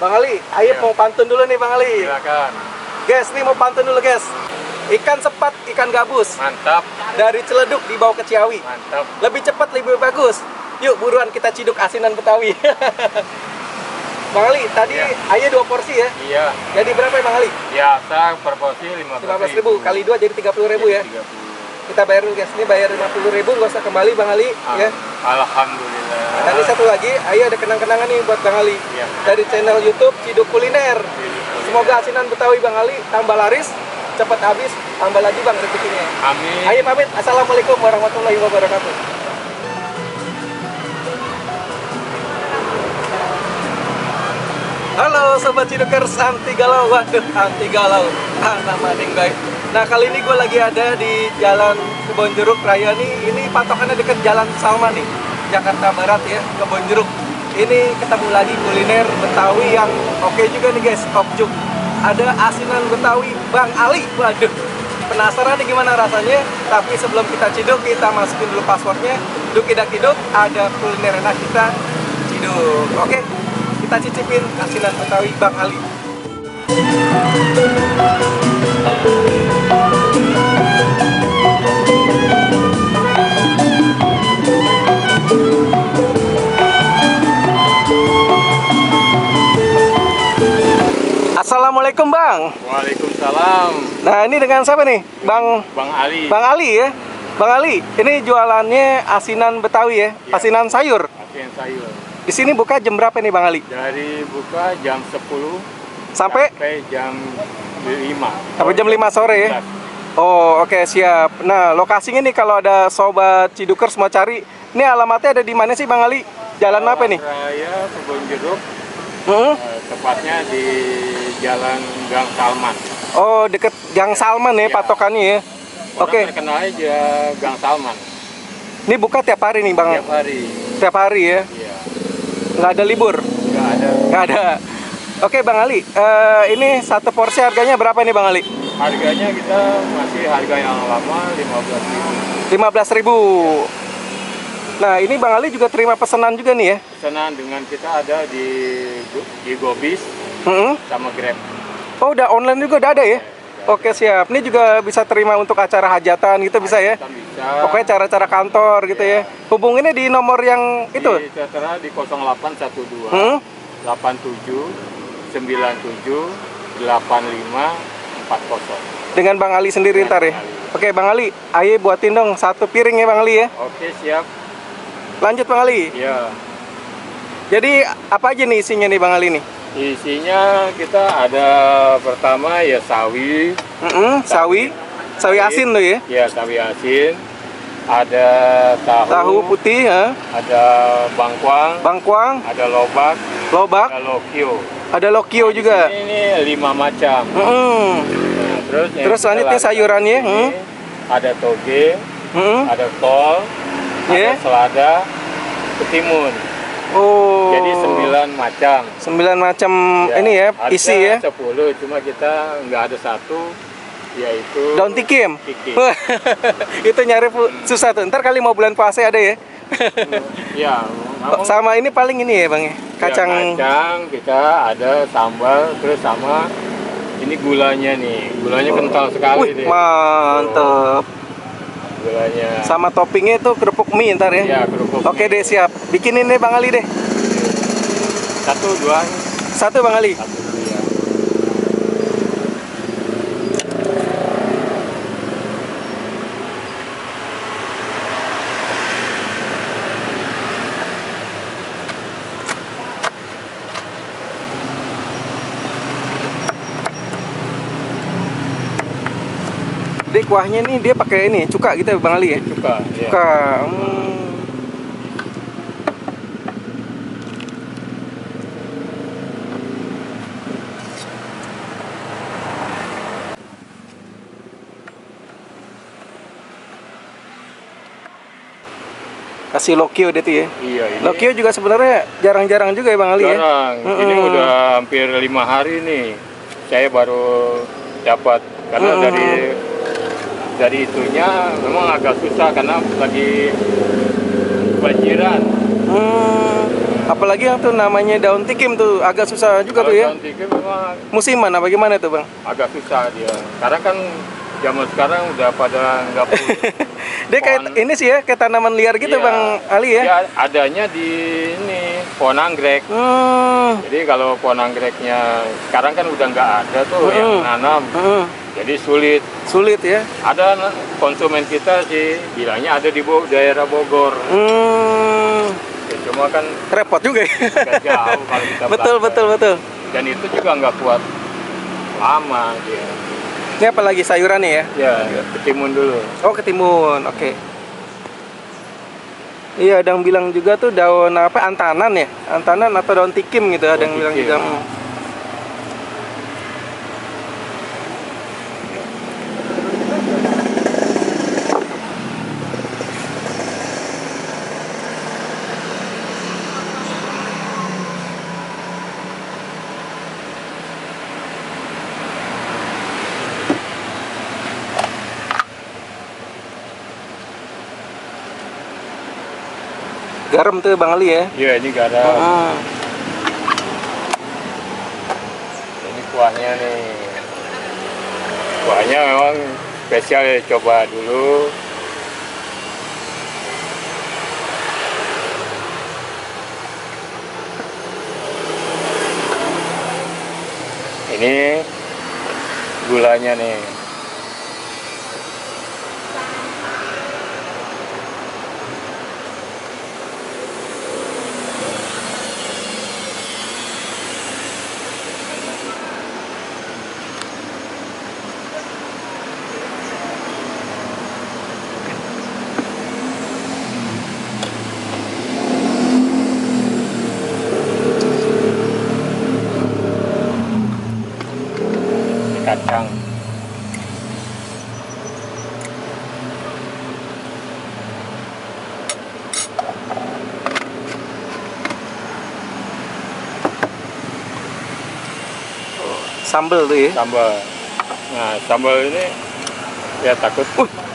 Bang Ali, ayo mau pantun dulu nih Bang Ali. Silakan. Guys, nih mau pantun dulu guys. Ikan sepat, ikan gabus. Mantap. Dari Ciledug dibawa ke Ciawi. Mantap. Lebih cepat, lebih bagus. Yuk buruan kita ciduk asinan Betawi. Bang Ali, tadi ya. ayo 2 porsi ya? Iya. Jadi berapa ya Bang Ali? Biasa per porsi 15.000. Kali 2 jadi 30.000 ya? 30. Kita bayar dulu guys, ini bayar 50.000, nggak usah kembali Bang Ali ya. Alhamdulillah. Nah, ini satu lagi, ayo ada kenang-kenangan nih buat Bang Ali. Ya. Dari channel YouTube Ciduk Kuliner. Semoga asinan Betawi Bang Ali tambah laris, cepat habis, tambah lagi Bang rezekinya. Amin. Ayo pamit, assalamualaikum warahmatullahi wabarakatuh. Halo Sobat Cidukers, anti galau, waduh anti galau, nama ding guys. Nah kali ini gue lagi ada di Jalan Kebonjeruk Raya nih, ini patokannya deket Jalan Salman nih, Jakarta Barat ya, Kebonjeruk. Ini ketemu lagi kuliner Betawi yang oke juga nih guys, opjuk. Ada asinan Betawi Bang Ali, waduh. Penasaran nih gimana rasanya? Tapi sebelum kita ciduk, kita masukin dulu passwordnya. Duk-idak-iduk, ada kuliner enak kita ciduk. Oke, kita cicipin asinan Betawi Bang Ali. Assalamualaikum Bang. Waalaikumsalam. Nah ini dengan siapa nih? Bang Ali. Bang Ali ya. Bang Ali, ini jualannya asinan Betawi ya? Ya. Asinan sayur. Asinan sayur. Di sini buka jam berapa nih Bang Ali? Dari buka jam 10 Sampai jam 5. Sampai jam 5 sore ya? Oh oke, siap. Nah lokasinya nih kalau ada Sobat Cidukers mau cari, ini alamatnya ada di mana sih Bang Ali? Jalan apa nih? Raya Kebonjeruk. Hmm? Tepatnya di Jalan Gang Salman. Oh deket Gang Salman ya, Ya. patokannya ya? Oke. Terkenal aja Gang Salman. Ini buka tiap hari nih Bang? Tiap hari. Tiap hari ya? Iya. Nggak ada libur? Nggak ada. Nggak ada. Oke Bang Ali, ini satu porsi harganya berapa nih Bang Ali? Harganya kita masih harga yang lama 15.000. 15.000. Nah ini Bang Ali juga terima pesanan juga nih ya? Pesanan dengan kita ada di Gobis sama Grab. Oh udah online juga udah ada ya? Oke siap. Ini juga bisa terima untuk acara hajatan gitu bisa ya? Bisa. Pokoknya cara-cara kantor gitu ya. Hubunginnya di nomor yang itu? Tertera di 0812 87 97 85 40. Dengan Bang Ali sendiri ntar ya? Oke Bang Ali, ayo buatin dong satu piring ya Bang Ali ya? Oke siap. Lanjut Bang Ali. Iya. Jadi apa aja nih isinya nih Bang Ali nih? Isinya kita ada pertama ya sawi. Sawi asin tuh ya? Ya sawi asin. Ada Tahu putih ya? Ada Bangkuang. ada lobak. Ada lokio. Ada lokio juga. Ini 5 macam. Nah, terus selanjutnya sayurannya ada toge, ada kol, ada selada, ketimun. Oh. Jadi 9 macam. 9 macam ya, ini ya, isi ya. 10, cuma kita nggak ada satu, yaitu daun tikim. Itu nyari susah tuh. Ntar kali mau bulan puasa ada ya. Ya. Sama ini paling ini ya Bang ya. Kacang. Ya, kacang kita ada sambal, terus sama ini gulanya nih. Gulanya kental sekali. Wih, mantep. Gulanya. Sama toppingnya itu kerupuk mie ntar ya. Iya, kerupuk Oke mie. deh siap. Bikinin deh Bang Ali deh. 1, 2. 1 Bang Ali. 1 dulu ya. Jadi kuahnya nih dia pakai ini cuka gitu Bang Ali ya. Cuka. Cuka. Kasih lokio deh tuh ya. Iya, ini. Lokio juga sebenarnya jarang-jarang juga ya Bang Ali ya. Jarang. Ini udah hampir 5 hari nih. Saya baru dapat karena dari itunya memang agak susah karena lagi banjiran. Apalagi yang tuh namanya daun tikim tuh agak susah juga tuh ya. Daun tikim memang Musiman apa gimana tuh Bang? agak susah dia. Karena kan zaman sekarang udah pada nggak punya. Dia kayak ini sih ya, kayak tanaman liar gitu Iya. Bang Ali ya. Ya adanya di ini pohon anggrek. Jadi kalau pohon anggreknya sekarang kan udah nggak ada tuh yang nanam. Jadi sulit ya. ada konsumen kita sih bilangnya ada di daerah Bogor. Ya, cuma kan Repot juga ya. agak jauh kalau kita betul. dan itu juga nggak kuat lama dia. Ini apalagi sayuran nih ya? Ya ketimun dulu. Oh, ketimun. Oke. Iya, ada yang bilang juga tuh daun apa, antanan ya? Antanan atau daun tikim gitu, ada yang bilang juga. Garam tuh Bang Ali ya? Iya ini garam. Ini kuahnya nih. Kuahnya memang spesial ya, coba dulu. Ini gulanya nih. Kacang. Sambal tuh ya? Sambal. Nah, sambal ini ya takut.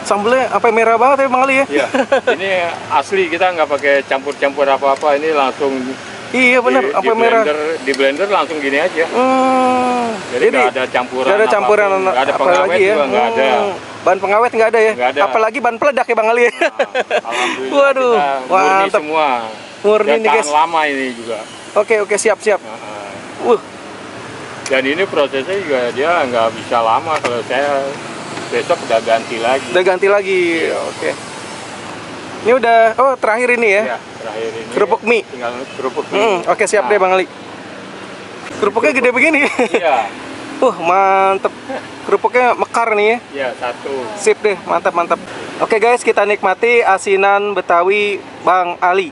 Sambalnya apa merah banget ya Bang Ali ya? Iya. Ini asli, kita nggak pakai campur-campur apa-apa. Ini langsung Iya benar, apa merah? Di blender langsung gini aja. Jadi nggak ada campuran. Nggak ada campuran apapun. Nggak ada apa pengawet lagi ya? juga nggak ada. Bahan pengawet nggak ada ya? Nggak ada. Apalagi bahan peledak ya Bang Ali ya? Alhamdulillah. Waduh, kita murni mantap. semua. Murni Dan nih tahan guys. lama ini juga. Oke, siap. Dan ini prosesnya juga dia nggak bisa lama, kalau saya besok udah ganti lagi. Udah ganti lagi. Iya. Oke. Ini udah, terakhir ini ya? Ya, terakhir ini. Kerupuk mie. Tinggal kerupuk mie. Oke, siap deh Bang Ali. Kerupuknya gede begini. Iya. Mantep. Kerupuknya mekar nih ya. Iya, satu. Sip deh, mantap. Oke guys, kita nikmati asinan Betawi Bang Ali.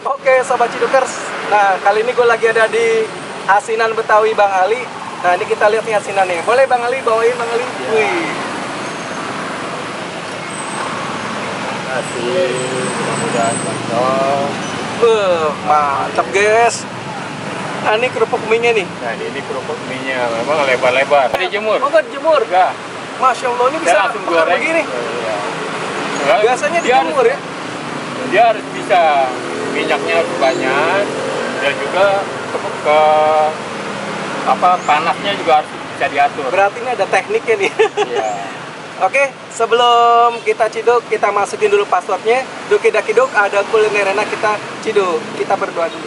Oke Sobat Cidukers, nah kali ini gue lagi ada di asinan Betawi Bang Ali. Nah ini kita lihat nih asinannya. Boleh Bang Ali bawain Bang Ali? Ya. Wih. Kasih, mudah-mudahan cocok. Mantap guys. Nah ini kerupuk mie-nya nih. Nah ini kerupuk mie-nya memang lebar-lebar. Dijemur? Oh nggak dijemur? Enggak. Masya Allah, ini bisa Saya langsung mekar goreng. begini. Iya. Biasanya dijemur ya? Dia harus bisa minyaknya banyak dan juga ke panasnya juga harus bisa diatur. Berarti ini ada tekniknya nih. Iya. Oke, sebelum kita ciduk, kita masukin dulu passwordnya. Dukidakiduk, ada kuliner enak, kita ciduk. Kita berdoa dulu.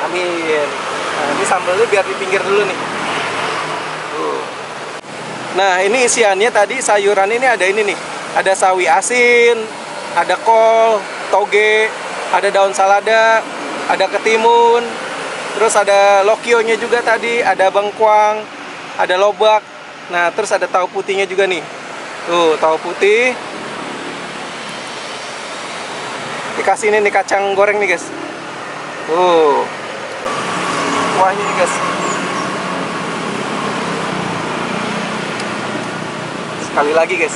Amin. Nah, ini sambelnya biar di pinggir dulu nih. Nah, ini isiannya tadi sayuran ini ada ini nih. Ada sawi asin, ada kol, toge, ada daun salada, ada ketimun, terus ada lokionya juga tadi, ada bengkuang, ada lobak. Nah, terus ada tahu putihnya juga nih. Tuh, tahu putih. Dikasih ini nih kacang goreng nih, guys. Tuh. Kuahnya nih, guys. Sekali lagi, guys.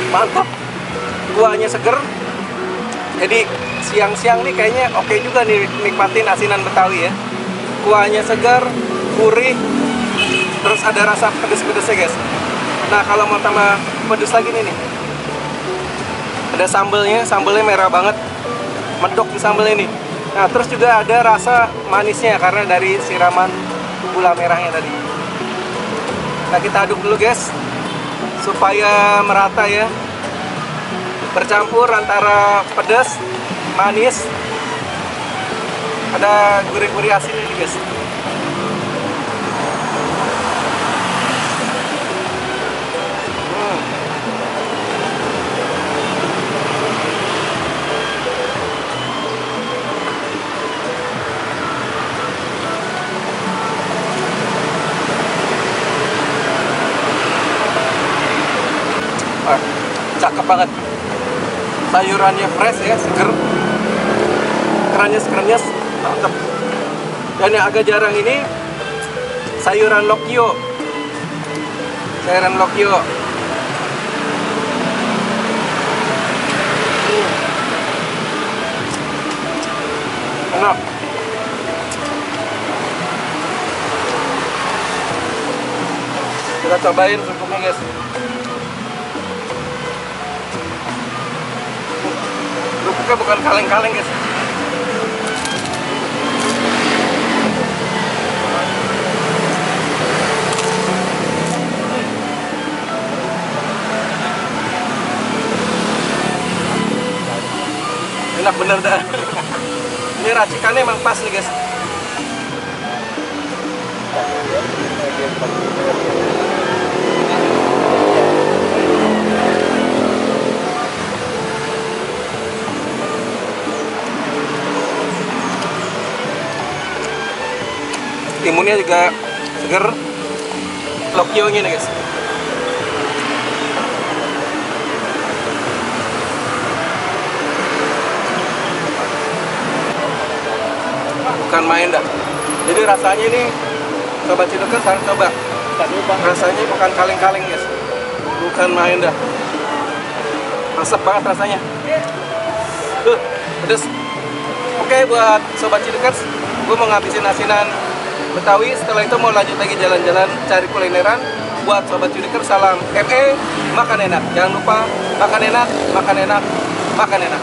Mantap. Kuahnya seger. Jadi siang-siang nih kayaknya oke juga nih nikmatin asinan Betawi ya. Kuahnya segar, gurih. Terus ada rasa pedes-pedesnya guys. Nah kalau mau tambah pedes lagi nih, ada sambelnya merah banget, medok di sambal ini. Nah terus juga ada rasa manisnya karena dari siraman gula merahnya tadi. Nah kita aduk dulu guys, supaya merata ya, bercampur antara pedas, manis, ada gurih-gurih asin ini guys. Cakep banget, sayurannya fresh ya, seger, kerenyes, mantep. Dan yang agak jarang ini sayuran lokyo, enak. Kita cobain kerupuknya guys. Kerupuknya bukan kaleng-kaleng guys. Enak bener dah. Ini racikannya emang pas nih guys. Timunnya juga seger, lokyonya nih guys. Bukan main dah. Jadi rasanya ini Sobat Cidukan harus coba. Rasanya bukan kaleng-kaleng guys, bukan main dah. Resep banget rasanya. Pedes. Oke buat Sobat Cidukan, gue mau ngabisin asinan Betawi. Setelah itu mau lanjut lagi jalan-jalan cari kulineran. Buat Sobat Cidukan salam ME, makan enak. Jangan lupa makan enak, makan enak, makan enak.